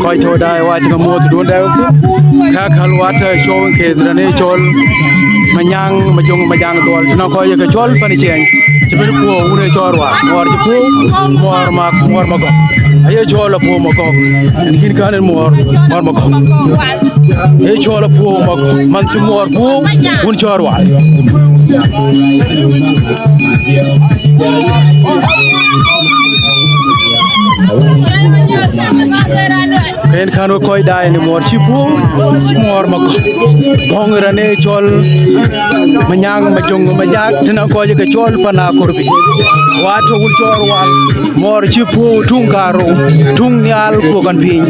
coi cho đây qua cho mua từ đuôn đây khác halwat cho cái gì này cho mà nhang mà chung mà nhang tual nó coi cái cho phần chén chỉ biết mua uống cho rồi mua cho mua mà có ấy cho là mua mà có khi cái này mua mà có ấy cho là mua mà có mình chỉ mua uống cho rồi Kain khano koi dai ni mor chipu mor mak bong rane chol manyang majung majak tina ko je ke chol pana kurbi wato ul chor wal mor chipu tung karo tung nyal ko kan pin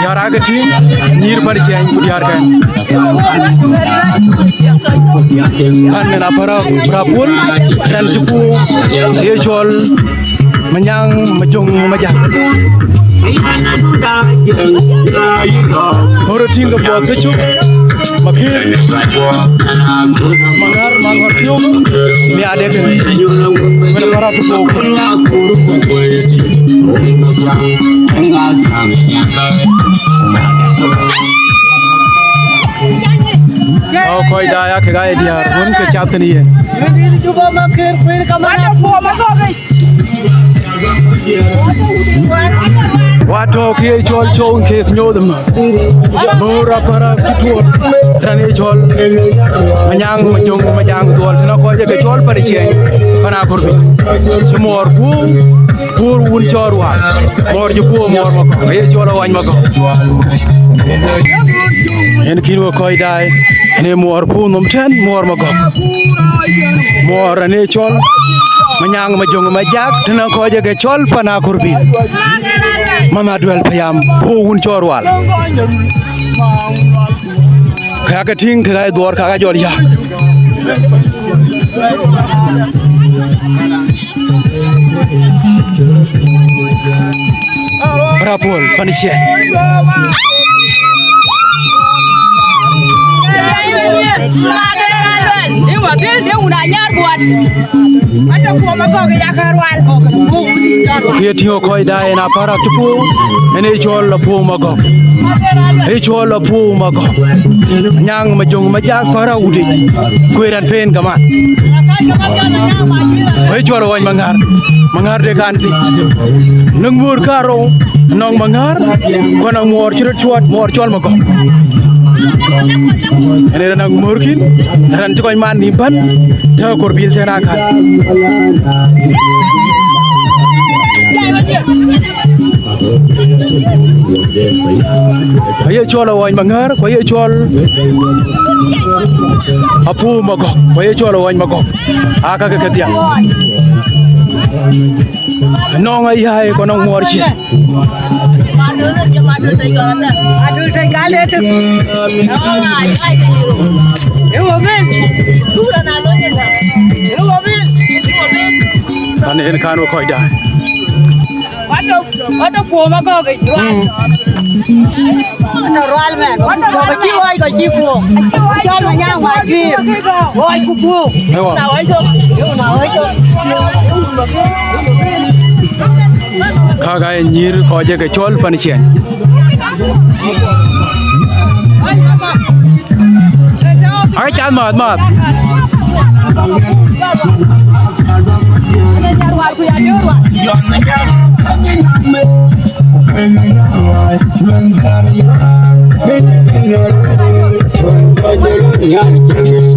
yara ga ti nir par chen ku yar kan kan na para prapul dan chipu ye chol manyang majung majak Orang tinggal buat sejuk, makin mangar tiup, ni ada kan, mana para tu bau. Oh, koi dah ya kegai dia, pun kecap ni ye. Cuba makin, pilih kamera. Wato kia chol chong kes nyodem mura para kituot rani chol manyang majang tuol na ko je ke chol par cheng pana kurbi semor pur un chorwa mor ju pu mor ma ko ye chol wan ma ko en kinwo koi dai ne mor pu nom chen mor ma ko mor rani chol manyang majak tena ko je ke chol pana kurbi mana duel payam un chorwal kaya ting kaya dor kaya jol ya Rapol panisya Dia tio koi dai na para tupu ene chol la pu mago e chol la pu mago nyang majung majak para udi kuiran pen kama e chol wan mangar de kanti nang mur karo nong mangar kona mor chirut chuat mor chol mago ene nang murkin ran choi man nimpan ta korbil tena kan Kaya chol awan mangar, kaya chol apu magok, kaya chol awan magok, aka keketiak. Nong ay hay ko nong morchi. Adul tay gale tu. Ane en kanu koi dah. Ada puo ma ko cái Ada roal men. Ko chi oi ko chi puo. Cho mà nhang mà chi. Oi ku puo. Nào ấy cho. Nào ấy cho. Kagai nyir ko je ke chol pan chen. Ai chan mat. Yeah.